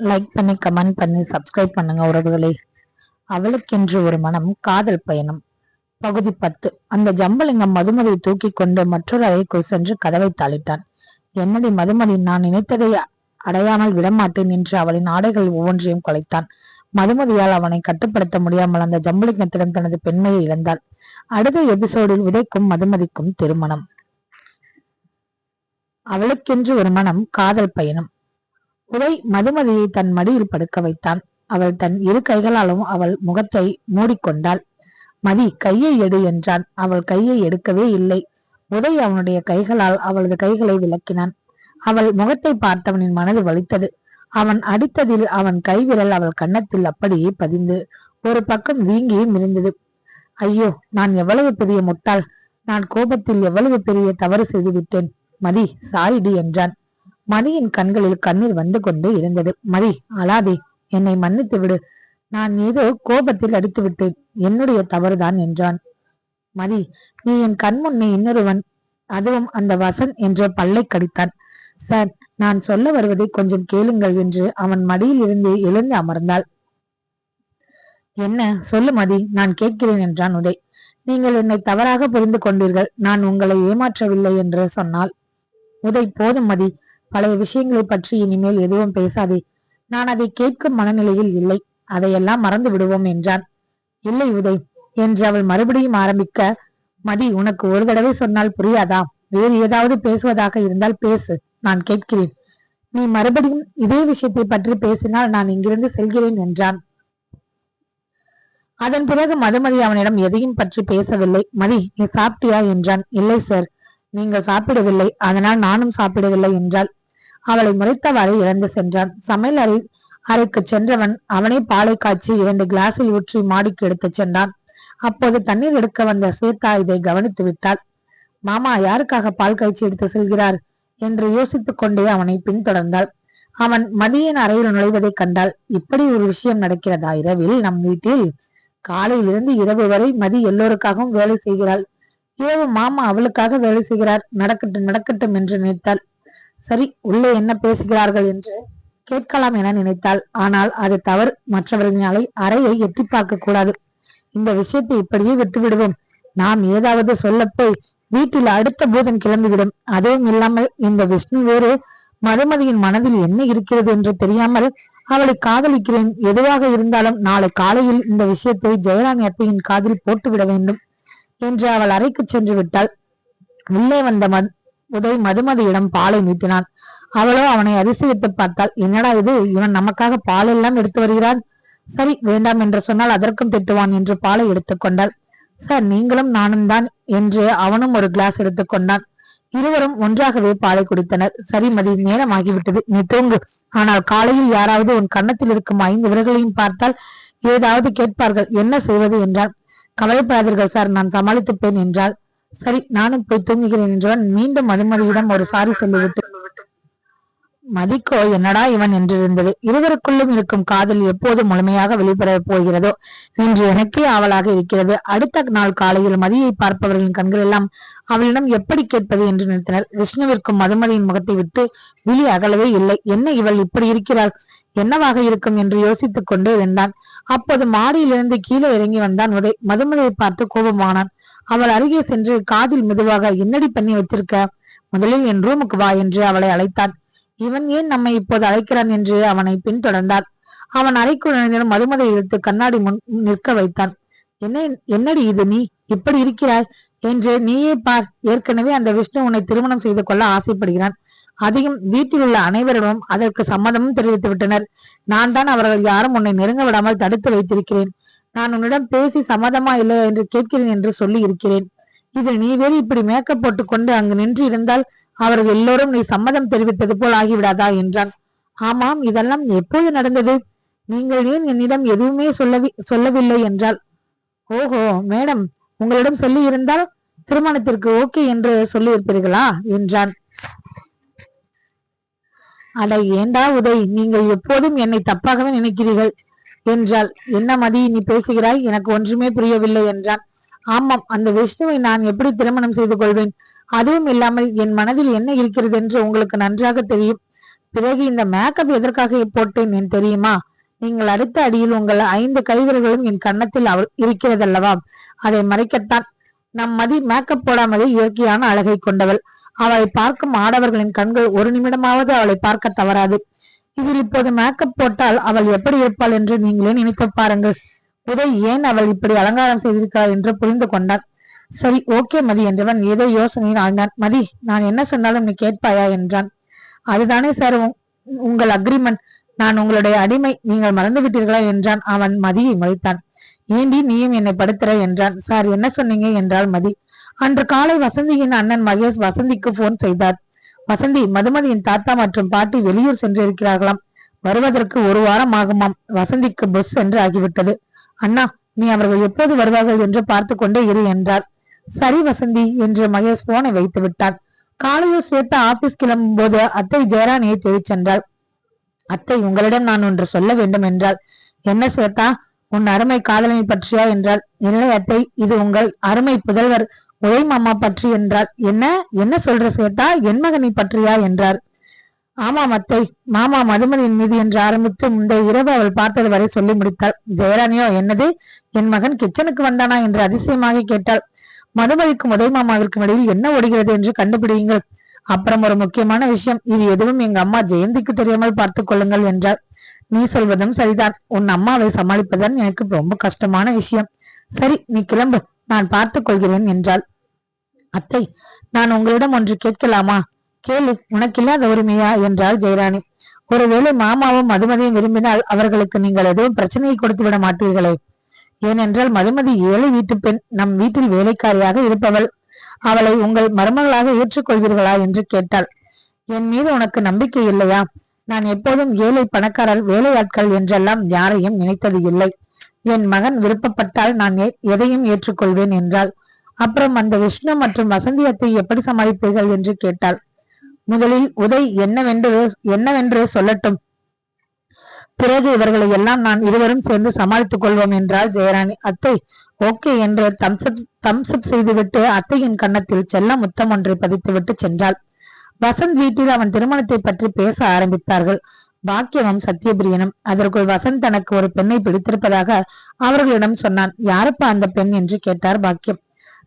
Like பண்ணி comment பண்ணி subscribe பண்ணுங்க உறவுகளே. அவளுக்கென்று ஒரு மனம் காதல் பயணம் பகுதி 10. அந்த ஜம்பலிங்கம் மதுமதியை தூக்கி கொண்டு மற்றொரு அறைக்குள் சென்று கதவை தாளிட்டான். என்னடி மதுமதி, நான் நினைத்ததை அடையாமல் விடமாட்டேன் என்று அவளின் ஆடைகள் ஒவ்வொன்றையும் கொலைத்தான். மதுமதியால் அவனை கட்டுப்படுத்த முடியாமல் அந்த ஜம்பலிங்கத்திடம் தனது பெண்மையை இழந்தாள். அடுத்த எபிசோடில் உதய்க்கும் மதுமதிக்கும் திருமணம். அவளுக்கென்று ஒரு மனம் காதல் பயணம். உதய் மதுமதியை தன் மடியில் படுக்க வைத்தான். அவள் தன் இரு கைகளாலும் அவள் முகத்தை மூடிக்கொண்டாள். மதி, கையை எடு என்றான். அவள் கையை எடுக்கவே இல்லை. உதய் அவனுடைய கைகளால் அவளது கைகளை விளக்கினான். அவள் முகத்தை பார்த்தவனின் மனது வலித்தது. அவன் அடித்ததில் அவன் கைவிரல் அவள் கன்னத்தில் அப்படியே பதிந்து ஒரு பக்கம் வீங்கியும் இருந்தது. ஐயோ, நான் எவ்வளவு பெரிய முட்டாள்! நான் கோபத்தில் எவ்வளவு பெரிய தவறு செய்து விட்டேன். மதி, சாரிடி என்றான். மதியின் கண்களில் கண்ணீர் வந்து கொண்டே இருந்தது. மதி, அழாதே, என்னை மன்னித்து விடு. நான் ஏதோ கோபத்தில் அடித்து விட்டேன், என்னுடைய தவறுதான் என்றான். மதி, நீ என் கண் முன்னே இன்னொருவன், அதுவும் அந்த வசன் என்ற பல்லை கடித்தான். சார், நான் சொல்ல வருவதை கொஞ்சம் கேளுங்கள் என்று அவன் மடியில் இருந்து எழுந்து அமர்ந்தாள். என்ன சொல்லு மதி, நான் கேட்கிறேன் என்றான் உதய். நீங்கள் என்னை தவறாக புரிந்து கொண்டீர்கள். நான் உங்களை ஏமாற்றவில்லை என்று சொன்னால். உதய், போதும் மதி, பழைய விஷயங்களை பற்றி இனிமேல் எதுவும் பேசாதே. நான் அதை கேட்கும் மனநிலையில் இல்லை. அதையெல்லாம் மறந்து விடுவோம் என்றான். இல்லை உதய் என்று அவள் மறுபடியும் ஆரம்பிக்க, மதி, உனக்கு ஒரு தடவை சொன்னால் புரியாதா? வேறு ஏதாவது பேசுவதாக இருந்தால் பேசு, நான் கேட்கிறேன். நீ மறுபடியும் இதே விஷயத்தை பற்றி பேசினால் நான் இங்கிருந்து செல்கிறேன் என்றான். அதன் பிறகு மதுமதி அவனிடம் எதையும் பற்றி பேசவில்லை. மதி, நீ சாப்பிட்டியா என்றான். இல்லை சார், நீங்கள் சாப்பிடவில்லை, அதனால் நானும் சாப்பிடவில்லை என்றாள். அவளை முறைத்தவாறு இழந்து சென்றான். சமையல் அறைக்கு சென்றவன் அவனே பாலை காய்ச்சி 2 கிளாஸில் ஊற்றி மாடிக்கு எடுத்துச் சென்றான். அப்போது தண்ணீர் எடுக்க வந்த ஸ்வேதா இதை கவனித்து விட்டாள். மாமா யாருக்காக பால் காய்ச்சி எடுத்து செல்கிறார் என்று யோசித்துக் கொண்டே அவனை பின்தொடர்ந்தாள். அவன் மதியின் அறையில் நுழைவதை கண்டாள். இப்படி ஒரு விஷயம் நடக்கிறதா இரவில் நம் வீட்டில்? காலையிலிருந்து இரவு வரை மதி எல்லோருக்காகவும் வேலை செய்கிறாள். இரவு மாமா அவளுக்காக வேலை செய்கிறார். நடக்கட்டும் நடக்கட்டும் என்று நினைத்தாள். சரி, உள்ளே என்ன பேசுகிறார்கள் என்று கேட்கலாம் என நினைத்தாள். ஆனால் அது தவறு. மற்றவர்களின் அறையை எட்டி பார்க்க கூடாது. இந்த விஷயத்தை இப்படியே விட்டு விடுவோம். நாம் ஏதாவது சொல்ல போய் வீட்டில் அடுத்த பூதம் கிளம்பிவிடும். அதுவும் இல்லாமல் இந்த விஷ்ணு வேறு மதுமதியின் மனதில் என்ன இருக்கிறது என்று தெரியாமல் அவளை காதலிக்கிறேன். எதுவாக இருந்தாலும் நாளை காலையில் இந்த விஷயத்தை ஜெயராணி அத்தையின் காதில் போட்டுவிட வேண்டும் என்று அவள் அறைக்கு சென்று விட்டாள். உள்ளே வந்த உதய் மதுமதியிடம் பாலை நீட்டினான். அவளோ அவனை அதிசயித்து பார்த்தாள். என்னடா இது, இவன் நமக்காக பால் எல்லாம் எடுத்து வருகிறான். சரி, வேண்டாம் என்று சொன்னால் அதற்கும் திட்டுவான் என்று பாலை எடுத்துக்கொண்டாள். சார், நீங்களும் நானும் தான் என்று அவனும் ஒரு கிளாஸ் எடுத்துக்கொண்டான். இருவரும் ஒன்றாகவே பாலை குடித்தனர். சரி மதி, நேரம் ஆகிவிட்டது, நீ தூங்கு. ஆனால் காலையில் யாராவது உன் கன்னத்தில் இருக்கும் 5 விரல்களையும் பார்த்தால் ஏதாவது கேட்பார்கள், என்ன செய்வது என்றான். கவலைப்படாதீர்கள் சார், நான் சமாளித்துப்பேன் என்றாள். சரி, நானும் போய் தூங்குகிறேன் என்றவன் மீண்டும் மதுமதியிடம் ஒரு சாரி சொல்லிவிட்டு மதிக்கோ என்னடா இவன் என்றிருந்தது. இருவருக்குள்ளும் இருக்கும் காதல் எப்போது முழுமையாக வெளிப்பட போகிறதோ என்று எனக்கே ஆவலாக இருக்கிறது. அடுத்த நாள் காலையில் மதியை பார்ப்பவர்களின் கண்கள் எல்லாம் அவளிடம் எப்படி கேட்பது என்று நினைத்தனர். விஷ்ணுவிற்கும் மதுமதியின் முகத்தை விட்டு விழி அகலவே இல்லை. என்ன இவள் இப்படி இருக்கிறாள், என்னவாக இருக்கும் என்று யோசித்துக் கொண்டே இருந்தான். அப்போது மாடியிலிருந்து கீழே இறங்கி வந்தான் உதய். மதுமதியை பார்த்து கோபமானான். அவள் அருகே சென்று காதில் மெதுவாக, என்னடி பண்ணி வச்சிருக்க, முதலில் என் ரூமுக்கு வா என்று அவளை அழைத்தான். இவன் ஏன் நம்மை இப்போது அழைக்கிறான் என்று அவனை பின்தொடர்ந்தாள். அவன் அறைக்குள் நுழைந்த மதுமதை இழுத்து கண்ணாடி முன் நிற்க வைத்தான். என்னடி இது, நீ இப்படி இருக்கிறாய் என்று நீயே பார். ஏற்கனவே அந்த விஷ்ணு உன்னை திருமணம் செய்து கொள்ள ஆசைப்படுகிறான். அதையும் வீட்டில் உள்ள அனைவரிடமும் அதற்கு சம்மதமும் தெரிவித்து விட்டனர். நான் தான் அவர்கள் யாரும் உன்னை நெருங்க விடாமல் தடுத்து வைத்திருக்கிறேன். நான் உன்னிடம் பேசி சம்மதமா இல்லையா என்று கேட்கிறேன் என்று சொல்லி இருக்கிறேன். இதில் நீ வேறு இப்படி மேக்கப் போட்டுக்கொண்டு அங்கு நின்று இருந்தால் அவர்கள் எல்லோரும் நீ சம்மதம் தெரிவித்தது போல் ஆகிவிடாதா என்றான். ஆமாம், இதெல்லாம் எப்போது நடந்தது? நீங்கள் ஏன் என்னிடம் எதுவுமே சொல்லவில்லை என்றால். ஓஹோ மேடம், உங்களிடம் சொல்லி இருந்தால் திருமணத்திற்கு ஓகே என்று சொல்லி இருப்பீர்களா என்றான். அட ஏண்டா உதய், நீங்கள் எப்போதும் என்னை தப்பாகவே நினைக்கிறீர்கள் என்றாள். என்ன மதி நீ பேசுகிறாய், எனக்கு ஒன்றுமே புரியவில்லை என்றான். ஆமாம், அந்த விஷ்ணுவை நான் எப்படி திருமணம் செய்து கொள்வேன்? அதுவும் இல்லாமல் என் மனதில் என்ன இருக்கிறது என்று உங்களுக்கு நன்றாக தெரியும். பிறகு இந்த மேக்கப் எதற்காக போட்டேன் என் தெரியுமா? நீங்கள் அடுத்த அடியில் உங்கள் 5 கைவிரல்களும் என் கன்னத்தில் இருக்கிறதல்லவா, அதை மறைக்கத்தான். நம் மதி மேக்கப் போடாமலே இயற்கையான அழகை கொண்டவள். அவளை பார்க்கும் ஆடவர்களின் கண்கள் ஒரு நிமிடமாவது அவளை பார்க்க தவறாது. இதில் இப்போது மேக்கப் போட்டால் அவள் எப்படி இருப்பாள் என்று நீங்களே நினைத்து பாருங்கள். உதய் ஏன் அவள் இப்படி அலங்காரம் செய்திருக்கிறாள் என்று புரிந்து கொண்டான். சரி, ஓகே மதி என்றவன் ஏதோ யோசனையில் ஆழ்ந்தான். மதி, நான் என்ன சொன்னாலும் நீ கேட்பாயா என்றான். அதுதானே சார் உங்கள் அக்ரிமெண்ட். நான் உங்களுடைய அடிமை, நீங்கள் மறந்து விட்டீர்களா என்றான். அவன் மதியை முறைத்தான். ஏண்டி நீயும் என்னை படுத்துற என்றான். சார் என்ன சொன்னீங்க என்றாள் மதி. அன்று காலை வசந்தியின் அண்ணன் மகேஷ் வசந்திக்கு போன் செய்தார். வசந்தி, மதுமதியின் தாத்தா மற்றும் பாட்டி வெளியூர் சென்றிருக்கிறார்களாம். வருவதற்கு 1 வாரம் ஆகுமாம். வசந்திக்கு பஸ் என்று ஆகிவிட்டது. அண்ணா, நீ அவர்கள் எப்போது வருவார்கள் என்று பார்த்து கொண்டே இரு என்றார். சரி வசந்தி என்று மகேஷ் போனை வைத்து விட்டான். காலையில் ஸ்வேதா ஆபீஸ் கிளம்பும் போது அத்தை ஜெயராணியை தேடி சென்றாள். அத்தை, உங்களிடம் நான் ஒன்று சொல்ல வேண்டும் என்றாள். என்ன ஸ்வேதா, உன் அருமை காதலனை பற்றியா என்றாள். இல்லை அத்தை, இது உங்கள் அருமை புதல்வர் உதய் மாமா பற்றி என்றாள். என்ன என்ன சொல்ற ஸ்வேதா, என் மகனை பற்றியா என்றார். ஆமாம் அத்தை, மாமா மதுமதியின் மீது என்று ஆரம்பித்து முந்தைய இரவு அவள் பார்த்தது வரை சொல்லி முடித்தாள். ஜெயராணியோ, என்னது, என் மகன் கிச்சனுக்கு வந்தானா என்று அதிசயமாக கேட்டாள். மதுமதிக்கும் உதய் மாமாவிற்கும் இடையில் என்ன ஓடுகிறது என்று கண்டுபிடியுங்கள். அப்புறம் ஒரு முக்கியமான விஷயம், இது எதுவும் எங்க அம்மா ஜெயந்திக்கு தெரியாமல் பார்த்துக் கொள்ளுங்கள் என்றார். நீ சொல்வதும் சரிதான். உன் அம்மாவை சமாளிப்பதுதான் எனக்கு ரொம்ப கஷ்டமான விஷயம். சரி, நீ கிளம்பு, நான் பார்த்துக் கொள்கிறேன் என்றாள். அத்தை, நான் உங்களிடம் ஒன்று கேட்கலாமா? கேளு, உனக்கில்லாத உரிமையா என்றாள் ஜெயராணி. ஒருவேளை மாமாவும் மதுமதியும் விரும்பினால் அவர்களுக்கு நீங்கள் எதுவும் பிரச்சனையை கொடுத்து விட மாட்டீர்களே? ஏனென்றால் மதுமதி ஏழை வீட்டு பெண், நம் வீட்டில் வேலைக்காரியாக இருப்பவள். அவளை உங்கள் மருமகளாக ஏற்றுக்கொள்வீர்களா என்று கேட்டாள். என் மீது உனக்கு நம்பிக்கை இல்லையா? நான் எப்போதும் ஏழை பணக்காரர் வேலையாட்கள் என்றெல்லாம் யாரையும் நினைத்தது இல்லை. என் மகன் விருப்பப்பட்டால் நான் எதையும் ஏற்றுக்கொள்வேன் என்றாள். அப்புறம் அந்த விஷ்ணு மற்றும் வசந்தியத்தை எப்படி சமாளிப்பீர்கள் என்று கேட்டாள். முதலில் உதய் என்னவென்று சொல்லட்டும், பிறகு இவர்களை எல்லாம் நான் இருவரும் சேர்ந்து சமாளித்துக் கொள்வோம் என்றாள் ஜெயராணி. அத்தை, ஓகே என்று தம்ஸ்அப் செய்துவிட்டு அத்தையின் கன்னத்தில் செல்ல முத்தம் ஒன்றை பதித்துவிட்டு சென்றாள். வசந்த் வீட்டில் அவன் திருமணத்தை பற்றி பேச ஆரம்பித்தார்கள். பாக்கியமும் சத்யபிரியனும். அதற்குள் வசந்த் தனக்கு ஒரு பெண்ணை பிடித்திருப்பதாக அவர்களிடம் சொன்னான். யாருப்பா அந்த பெண் என்று கேட்டார் பாக்கியம்.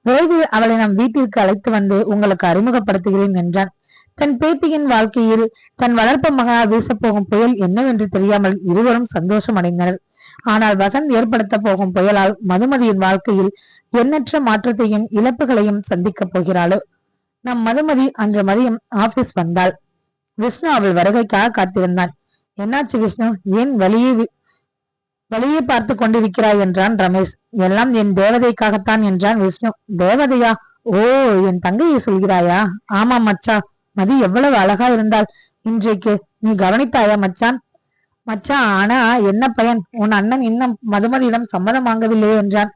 விரைவில் அவளை நம் வீட்டிற்கு அழைத்து வந்து உங்களுக்கு அறிமுகப்படுத்துகிறேன் என்றான். தன் பேத்தியின் வாழ்க்கையில் தன் வளர்ப்பு மகனால் வீசப்போகும் புயல் என்னவென்று தெரியாமல் இருவரும் சந்தோஷம் அடைந்தனர். ஆனால் வசந்த் ஏற்படுத்த போகும் புயலால் மதுமதியின் வாழ்க்கையில் எண்ணற்ற மாற்றத்தையும் இழப்புகளையும் சந்திக்கப் போகிறாளோ. நம் மதுமதி அன்று மதியம் ஆபீஸ் வந்தாள். விஷ்ணு அவள் வருகைக்காக காத்திருந்தான். என்னாச்சு விஷ்ணு, ஏன் வழியே பார்த்து கொண்டிருக்கிறாய் என்றான் ரமேஷ். எல்லாம் என் தேவதைக்காகத்தான் என்றான் விஷ்ணு. தேவதையா? ஓ, என் தங்கையை சொல்கிறாயா? ஆமா மச்சா, மதி எவ்வளவு அழகா இருந்தாள் இன்றைக்கு, நீ கவனித்தாயா மச்சான்? மச்சான், ஆனா என்ன பயன், உன் அண்ணன் இன்னும் மதுமதியிடம் சம்மதம் வாங்கவில்லையே என்றான்.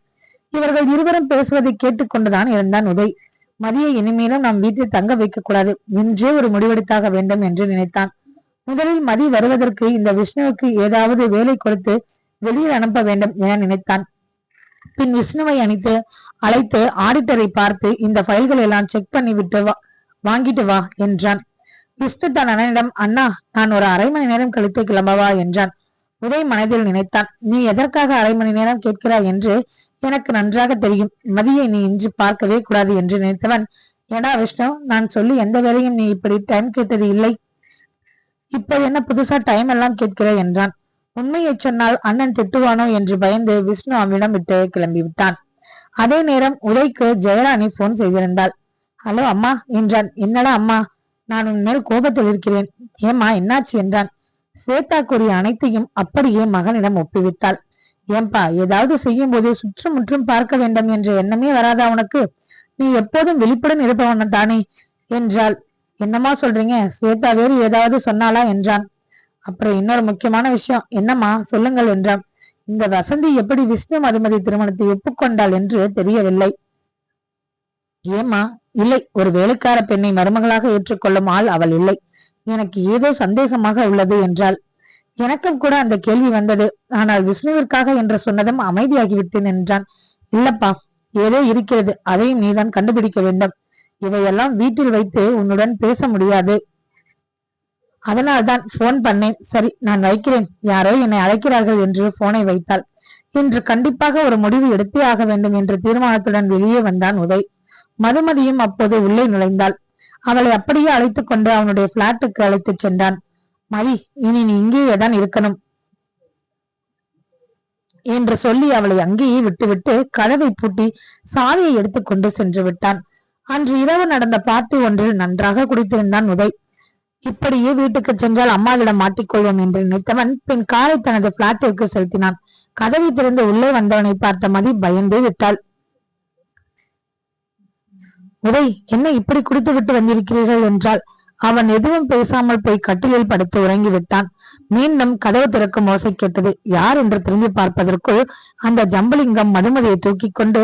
இவர்கள் இருவரும் பேசுவதை கேட்டுக்கொண்டுதான் இருந்தான் உதய். மதியை இனிமேலும் நம் வீட்டில் தங்க வைக்க கூடாது, இன்றே ஒரு முடிவெடுத்தாக வேண்டும் என்று நினைத்தான். முதலில் மதி வருவதற்கு இந்த விஷ்ணுவுக்கு ஏதாவது வேலை கொடுத்து வெளியில் அனுப்ப வேண்டும் என நினைத்தான். பின் விஷ்ணுவை அழைத்து ஆடிட்டரை பார்த்து இந்த ஃபைல்கள் எல்லாம் செக் பண்ணி விட்டு வாங்கிட்டு வா என்றான். விஷ்ணு தன் அண்ணனிடம், அண்ணா, நான் ஒரு 1/2 மணி நேரம் கழித்து கிளம்பவா என்றான். உதய் மனதில் நினைத்தான். நீ எதற்காக 1/2 மணி நேரம் கேட்கிறாய் என்று எனக்கு நன்றாக தெரியும். மதியை நீ இன்று பார்க்கவே கூடாது என்று நினைத்தவன், ஏடா விஷ்ணு, நான் சொல்லி எந்த வேலையும் நீ இப்படி டைம் கேட்டது இல்லை, இப்ப என்ன புதுசா டைம் எல்லாம் கேட்கிறாய் என்றான். உண்மையை சொன்னால் அண்ணன் திட்டுவானோ என்று பயந்து விஷ்ணு அவனிடம் விட்டு கிளம்பி விட்டான். அதே நேரம் உதய்க்கு ஜெயராணி போன் செய்திருந்தாள். ஹலோ அம்மா என்றான். என்னடா அம்மா, நான் உன்மேல் கோபத்தில் இருக்கிறேன். ஏம்மா, என்னாச்சு என்றான். ஸ்வேதா கூறிய அனைத்தையும் அப்படியே மகனிடம் ஒப்பிவிட்டாள். ஏன்பா, ஏதாவது செய்யும் போது சுற்றும் முற்றும் பார்க்க வேண்டும் என்ற எண்ணமே வராதா உனக்கு? நீ எப்போதும் விழிப்புடன் இருப்பவன் தானே என்றாள். என்னம்மா சொல்றீங்க, ஸ்வேதா வேறு ஏதாவது சொன்னாளா என்றான். அப்புறம் இன்னொரு முக்கியமான விஷயம். என்னம்மா, சொல்லுங்கள் என்றான். இந்த வசந்தி எப்படி விஷ்ணு மதுமதி திருமணத்தை ஒப்புக்கொண்டாள் என்று தெரியவில்லை. ஏமா? இல்லை, ஒரு வேலைக்கார பெண்ணை மருமகளாக ஏற்றுக்கொள்ளும் ஆள் அவள் இல்லை. எனக்கு ஏதோ சந்தேகமாக உள்ளது என்றாள். எனக்கும் கூட அந்த கேள்வி வந்தது. ஆனால் விஷ்ணுவிற்காக என்று சொன்னதும் அமைதியாகிவிட்டேன் என்றான். இல்லப்பா, ஏதோ இருக்கிறது, அதையும் நீதான் கண்டுபிடிக்க வேண்டும். இவையெல்லாம் வீட்டில் வைத்து உன்னுடன் பேச முடியாது. அதனால்தான் போன் பண்ணேன். சரி, நான் வைக்கிறேன். யாரோ என்னை அழைக்கிறார்கள் என்று போனை வைத்தாள். இன்று கண்டிப்பாக ஒரு முடிவு எடுத்தே ஆக வேண்டும் என்ற தீர்மானத்துடன் வெளியே வந்தான் உதய். மதுமதியும் அப்போது உள்ளே நுழைந்தாள். அவளை அப்படியே அழைத்துக் கொண்டு அவனுடைய பிளாட்டுக்கு அழைத்துச் சென்றான். மதி, இனி நீ இங்கேயே தான் இருக்கணும் என்று சொல்லி அவளை அங்கேயே விட்டுவிட்டு கதவை பூட்டி சாவியை எடுத்துக்கொண்டு சென்று விட்டான். அன்று இரவு நடந்த பார்ட்டி ஒன்றில் நன்றாக குடித்திருந்தான் உதய். இப்படியே வீட்டுக்கு சென்றால் அம்மாவிடம் மாட்டிக்கொள்வோம் என்று நினைத்தவன் பின் காரை தனது பிளாட்டிற்கு செலுத்தினான். கதவை திறந்து உள்ளே வந்தவனை பார்த்த மதி பயந்தே விட்டாள். உதய், என்ன இப்படி குடித்து விட்டு வந்திருக்கிறீர்கள் என்றால் அவன் எதுவும் பேசாமல் போய் கட்டிலில் படுத்து உறங்கி விட்டான். மீண்டும் கதவு திறக்கும் ஓசை கேட்டது. யார் என்று திரும்பி பார்ப்பதற்குள் அந்த ஜம்புலிங்கம் மதுமதியை தூக்கி கொண்டு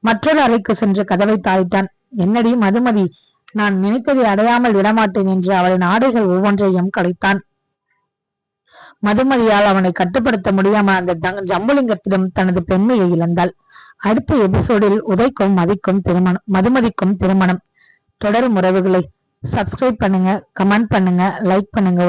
மற்றொரு அறைக்கு சென்று கதவை தாளிட்டான். என்னடி மதுமதி, நான் நினைத்ததை அடையாமல் விடமாட்டேன் என்று அவளின் ஆடைகள் ஒவ்வொன்றையும் கலைத்தான். மதுமதியால் அவனை கட்டுப்படுத்த முடியாமல் அந்த ஜம்புலிங்கத்திடம் தனது பெண்மையை இழந்தாள். அடுத்த எபிசோடில் உதைக்கும் மதிக்கும் திருமணம், மதுமதிக்கும் திருமணம் தொடரும். உறவுகளை சப்ஸ்கிரைப் பண்ணுங்க, கமெண்ட் பண்ணுங்க, லைக் பண்ணுங்க.